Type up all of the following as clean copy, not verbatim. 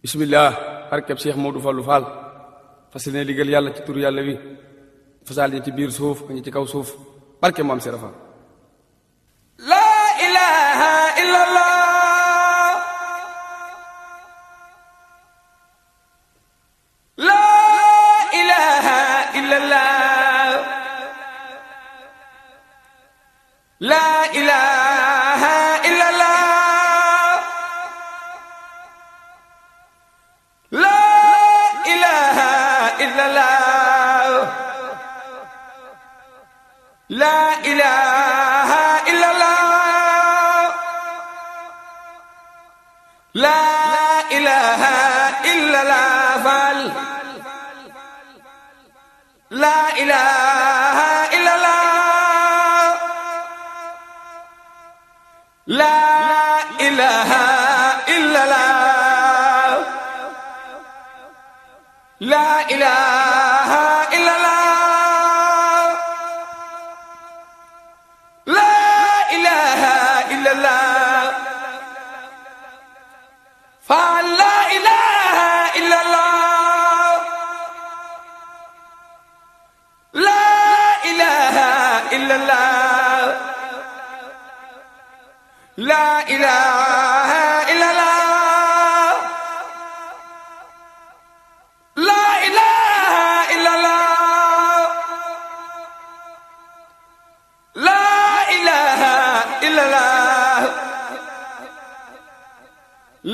bismillah barkeb Cheikh Modou Fallou Fall fas yéene liggéeyal yàlla ci turu yàlla wi fasal ñi ci biir suuf ñi ci kaw suuf barke maam Serap Fall. La ilaha illallah. La ilaha illallah. La ilaha illallah. La ilaha illallah. La ilaha illallah. La ilaha illallah Fall. La ilaha illallah. La ilaha illallah. La ilaha illallah. La ilaha illallah. Fall la ilaha illallah. La ilaha illallah. La ilaha illallah. La ilaha illallah. La ilaha illallah.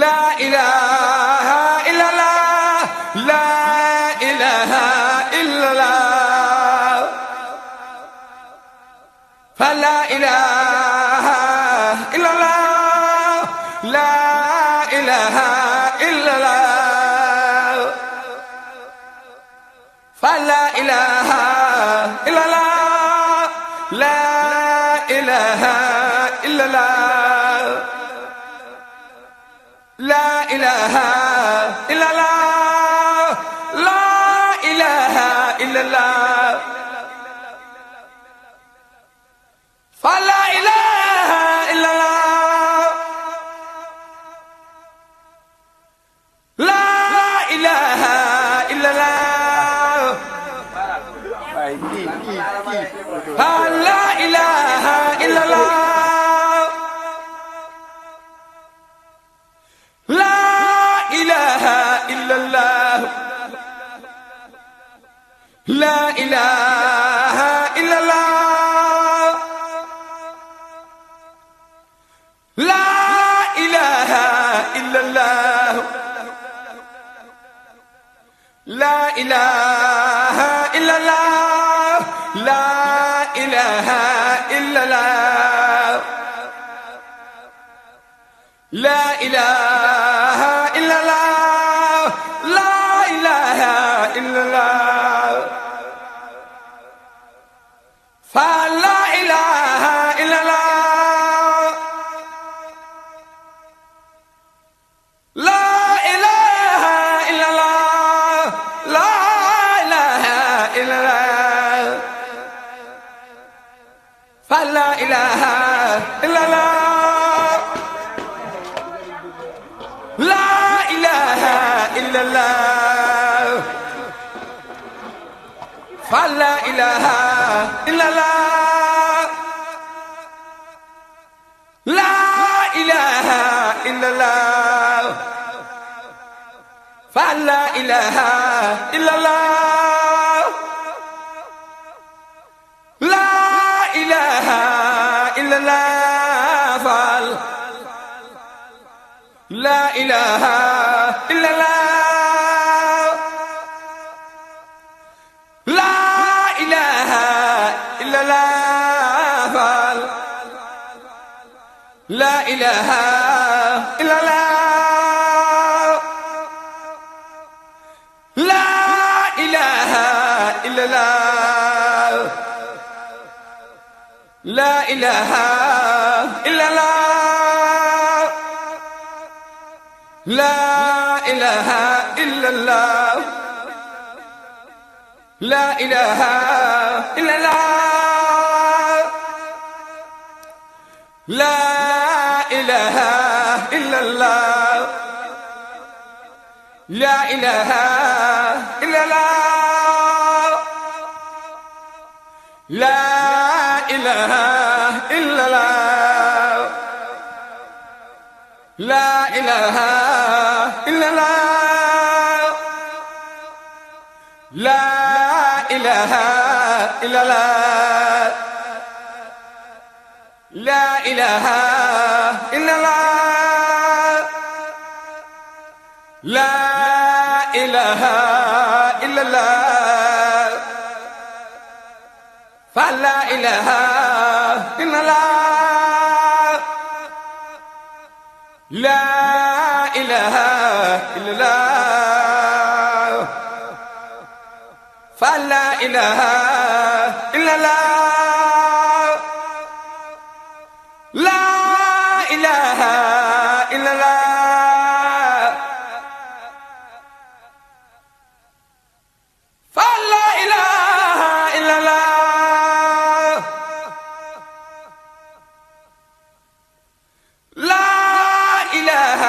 La ilaha illallah. La ilaha illallah. Fa la ilaha illallah. La ilaha illallah. Fa la ilaha illallah. La ilaha illallah. La ilaha illallah. La ilaha illallah. Fa la ilaha illallah. La ilaha illallah. Fa la ilaha illallah. La ilaha illallah. La ilaha illallah. La ilaha illallah. La ilaha illallah. La ilaha illallah. La ilaha illallah. La ilaha illallah. Fa la ilaha illallah. La ilaha illallah. La ilaha illallah. Fa la ilaha illallah. La ilaha illallah. Fa la ilaha illallah. La ilaha illallah. Fa la ilaha illallah. La ilaha illallah Fall. La ilaha illallah. La ilaha illallah Fall. La ilaha illallah. La ilaha illallah. La ilaha illallah. La ilaha illallah. La ilaha illallah. La ilaha illallah. لا إله إلا الله لا إله إلا الله لا إله إلا الله لا إله إلا الله لا إله إلا الله لا إله إلا الله فلا إله إلا الله لا إله إلا الله فلا إله إلا الله لا إله إلا الله فلا إله إلا الله لا إله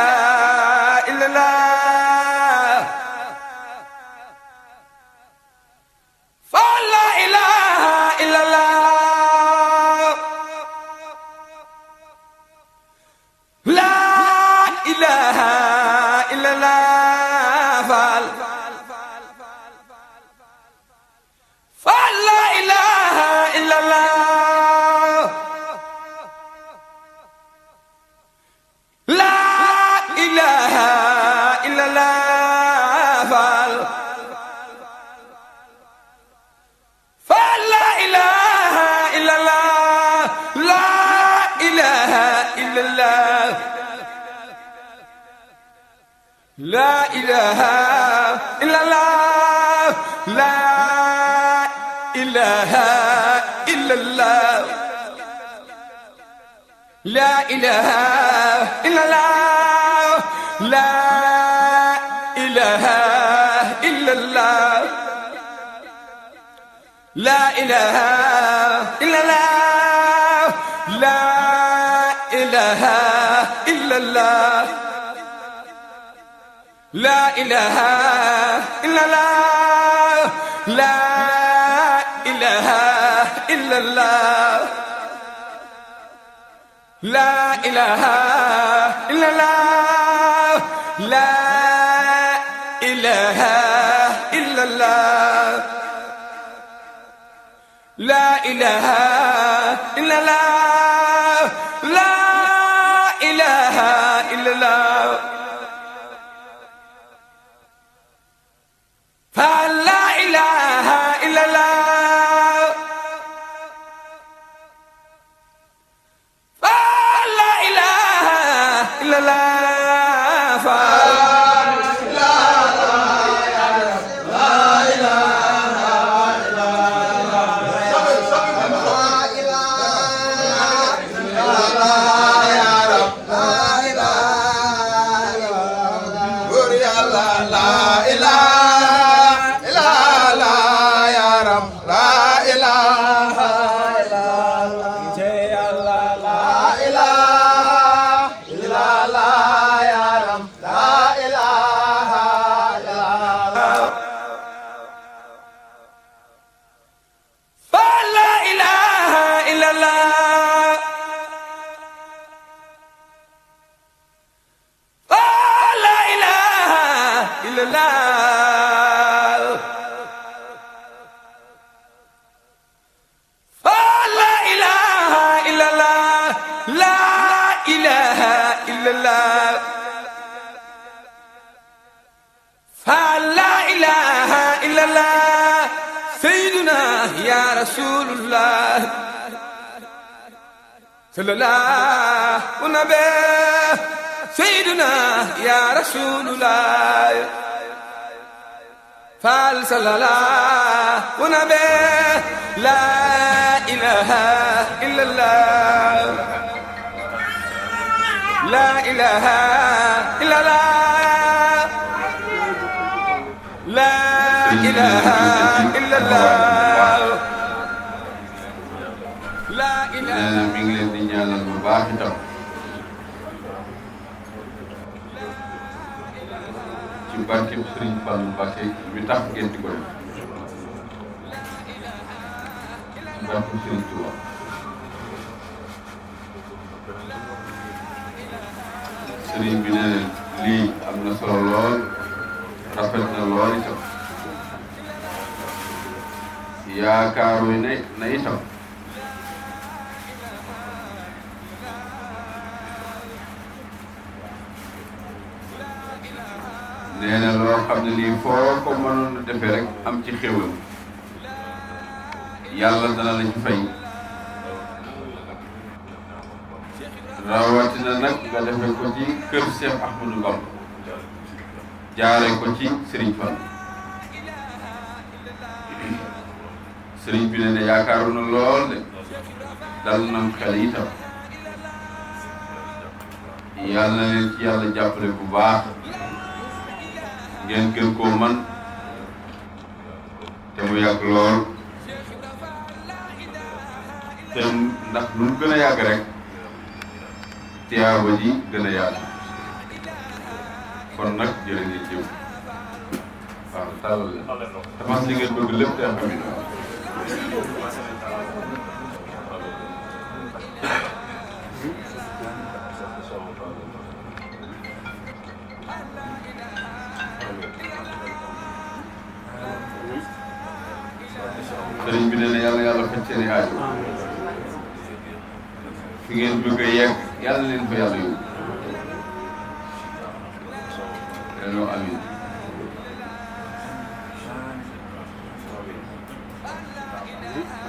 إلا الله فلا إله إلا الله لا إله إلا الله فلا إله إلا الله لا إله إلا الله فلا إله إلا الله لا إله إلا الله لا إله إلا الله لا إله إلا الله لا إله إلا الله لا إله إلا الله لا إله إلا الله لا إله إلا الله لا إله إلا الله لا إله إلا الله لا إله إلا الله لا إله إلا الله لا إله إلا الله لا إله إلا الله فلا إله إلا الله فلا إله إلا الله فلا إله إلا الله سيدنا يا رسول الله صلى الله ونبي سيدنا يا رسول الله فصلى الله ونبي لا إله إلا الله لا إله إلا الله لا إله إلا الله لا إله mi ngi leen di ñaanal bu baax itam ci barkeb Sëriñ Fallu Mbàkke mi tax ngeen di ko def barkeb Sëriñ Tuubaa sëriñ bi ne lii am na solo lool rafet na lool itam yaakaaru na itam nee na loo xam ne lii foo ko mënoon a defee rek am ci xéwal yàlla dana la ci fay rawatina nag nga defee ko ci kër Cheikh Ahmadou Bamba jaare ko ci Serigne Fall Serigne bi ne yaakaaru na lool de dal nam xel itam yàlla na leen ci yàlla jàppale bu baax ngeen gën koo man te mu yàgg lool te ndax lu mu gën a yàgg rek tiyaaba ji gën a yàgg kon nag jërë ngeen jëf waaw tàllal leen dafa li ngeen bëgg lépp te xam sëriñ bi nee na yàlla faj seen i aajo fi ngeen bëgg a yegg yàlla leen fa yàlla yóbbu loo amiin Amin.